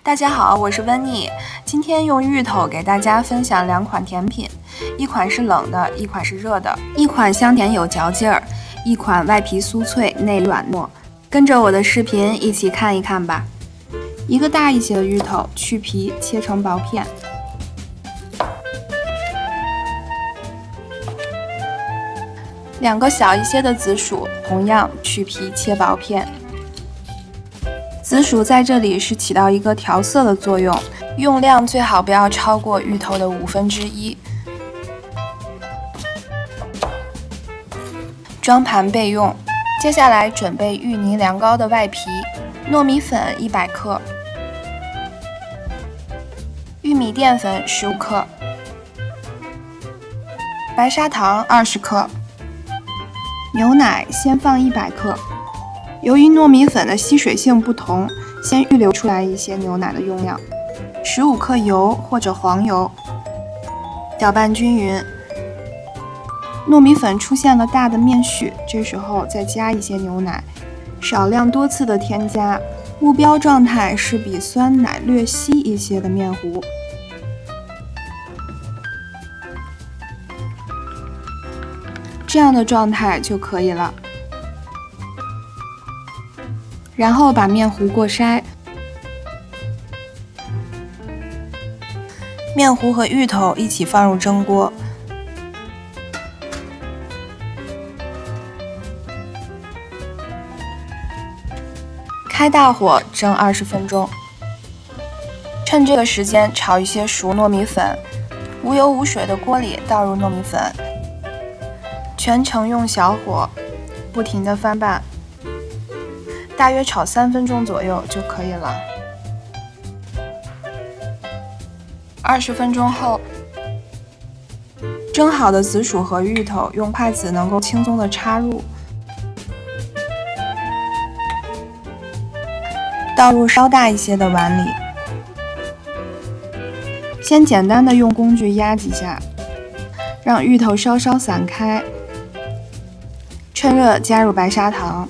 大家好，我是温妮。今天用芋头给大家分享两款甜品，一款是冷的，一款是热的。一款香甜有嚼劲儿，一款外皮酥脆，内软糯。跟着我的视频一起看一看吧。一个大一些的芋头，去皮切成薄片。两个小一些的紫薯，同样去皮切薄片。紫薯在这里是起到一个调色的作用，用量最好不要超过芋头的1/5。装盘备用。接下来准备芋泥凉糕的外皮，糯米粉100克，玉米淀粉15克，白砂糖20克，牛奶先放100克。由于糯米粉的吸水性不同，先预留出来一些牛奶的用量。15克油或者黄油，搅拌均匀。糯米粉出现了大的面絮，这时候再加一些牛奶，少量多次的添加。目标状态是比酸奶略稀一些的面糊。这样的状态就可以了。然后把面糊过筛，面糊和芋头一起放入蒸锅，开大火蒸20分钟。趁这个时间炒一些熟糯米粉，无油无水的锅里倒入糯米粉，全程用小火不停地翻拌。大约炒3分钟左右就可以了。20分钟后，蒸好的紫薯和芋头用筷子能够轻松地插入，倒入稍大一些的碗里。先简单的用工具压几下，让芋头稍稍散开。趁热加入白砂糖。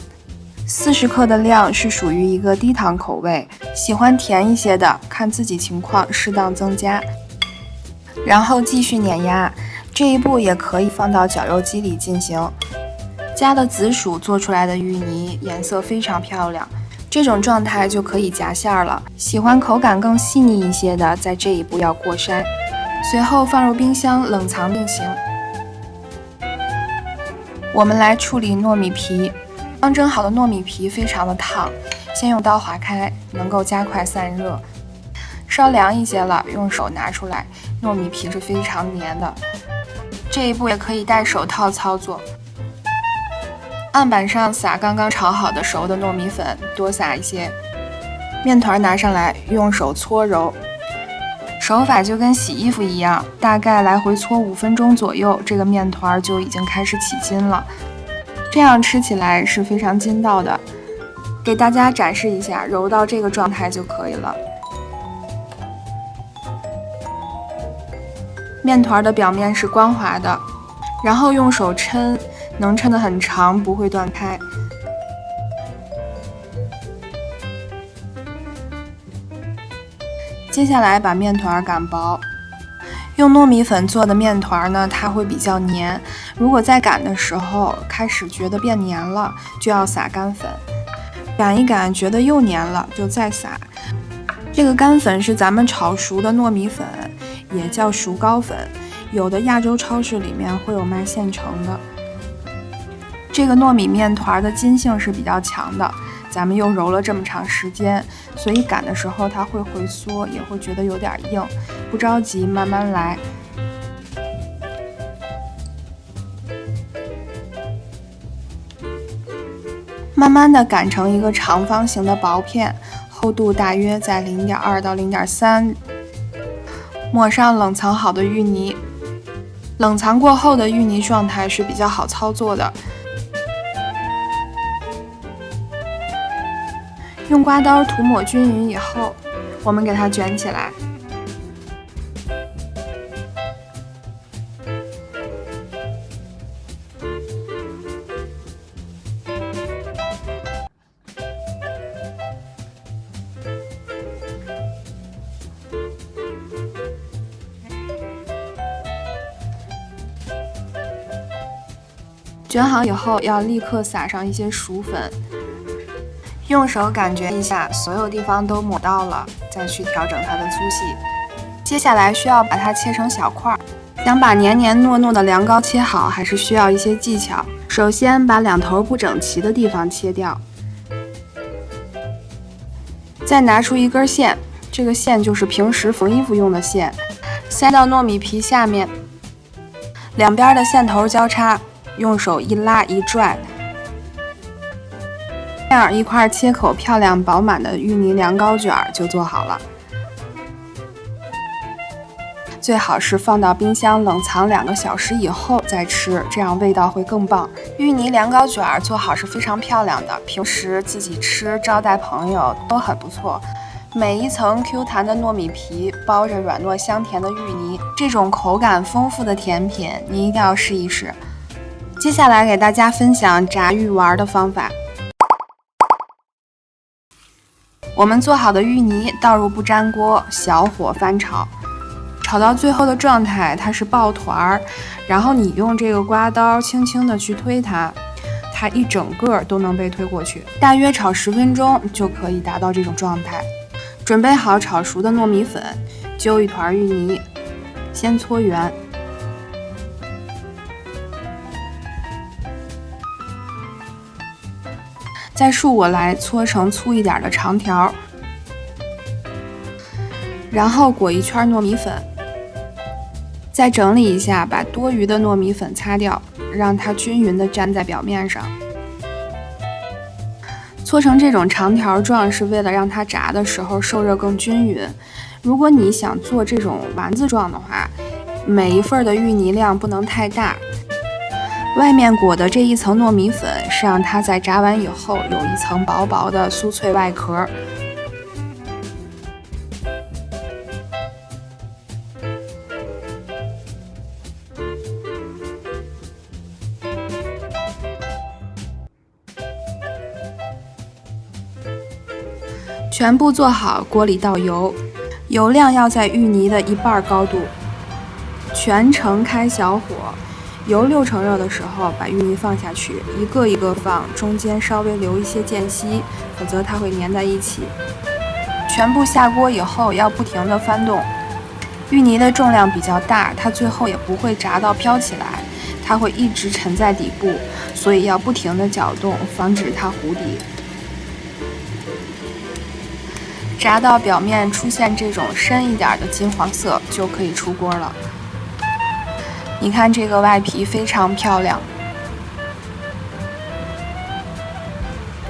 40克的量是属于一个低糖口味，喜欢甜一些的，看自己情况适当增加。然后继续碾压，这一步也可以放到绞肉机里进行。加了紫薯做出来的芋泥颜色非常漂亮，这种状态就可以夹馅了。喜欢口感更细腻一些的，在这一步要过筛，随后放入冰箱冷藏并行。我们来处理糯米皮。刚蒸好的糯米皮非常的烫，先用刀划开，能够加快散热。稍凉一些了，用手拿出来，糯米皮是非常黏的。这一步也可以戴手套操作。案板上撒刚刚炒好的熟的糯米粉，多撒一些。面团拿上来，用手搓揉。手法就跟洗衣服一样，大概来回搓5分钟左右，这个面团就已经开始起筋了。这样吃起来是非常筋道的，给大家展示一下，揉到这个状态就可以了。面团的表面是光滑的，然后用手抻，能抻得很长，不会断开。接下来把面团擀薄。用糯米粉做的面团呢，它会比较黏。如果在擀的时候开始觉得变黏了，就要撒干粉。擀一擀觉得又黏了，就再撒。这个干粉是咱们炒熟的糯米粉，也叫熟糕粉，有的亚洲超市里面会有卖现成的。这个糯米面团的筋性是比较强的，咱们又揉了这么长时间，所以擀的时候它会回缩，也会觉得有点硬。不着急，慢慢来。慢慢的擀成一个长方形的薄片，厚度大约在0.2到0.3。抹上冷藏好的芋泥，冷藏过后的芋泥状态是比较好操作的。用刮刀涂抹均匀以后，我们给它卷起来。卷好以后要立刻撒上一些薯粉，用手感觉一下，所有地方都抹到了，再去调整它的粗细。接下来需要把它切成小块。想把黏黏糯糯的凉糕切好，还是需要一些技巧。首先把两头不整齐的地方切掉，再拿出一根线，这个线就是平时缝衣服用的线，塞到糯米皮下面，两边的线头交叉，用手一拉一拽，这样一块切口漂亮饱满的芋泥凉糕卷就做好了。最好是放到冰箱冷藏2个小时以后再吃，这样味道会更棒。芋泥凉糕卷做好是非常漂亮的，平时自己吃、招待朋友都很不错。每一层 Q 弹的糯米皮包着软糯香甜的芋泥，这种口感丰富的甜品你一定要试一试。接下来给大家分享炸芋丸的方法。我们做好的芋泥倒入不粘锅，小火翻炒。炒到最后的状态，它是爆团儿，然后你用这个刮刀轻轻的去推它，它一整个都能被推过去。大约炒10分钟就可以达到这种状态。准备好炒熟的糯米粉，揪一团芋泥，先搓圆，再竖过来搓成粗一点的长条，然后裹一圈糯米粉。再整理一下，把多余的糯米粉擦掉，让它均匀地粘在表面上。搓成这种长条状是为了让它炸的时候受热更均匀。如果你想做这种丸子状的话，每一份的芋泥量不能太大。外面裹的这一层糯米粉是让它在炸完以后有一层薄薄的酥脆外壳。全部做好，锅里倒油，油量要在芋泥的1半高度，全程开小火，油6成热的时候把芋泥放下去，一个一个放，中间稍微留一些间隙，否则它会粘在一起。全部下锅以后要不停地翻动，芋泥的重量比较大，它最后也不会炸到飘起来，它会一直沉在底部，所以要不停地搅动，防止它糊底。炸到表面出现这种深一点的金黄色就可以出锅了。你看这个外皮非常漂亮。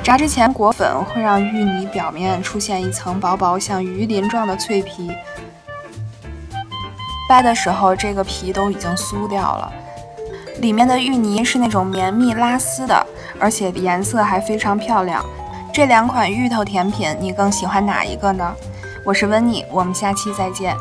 炸之前裹粉会让芋泥表面出现一层薄薄像鱼鳞状的脆皮，掰的时候这个皮都已经酥掉了。里面的芋泥是那种绵密拉丝的，而且颜色还非常漂亮。这2款芋头甜品，你更喜欢哪一个呢？我是温妮，我们下期再见。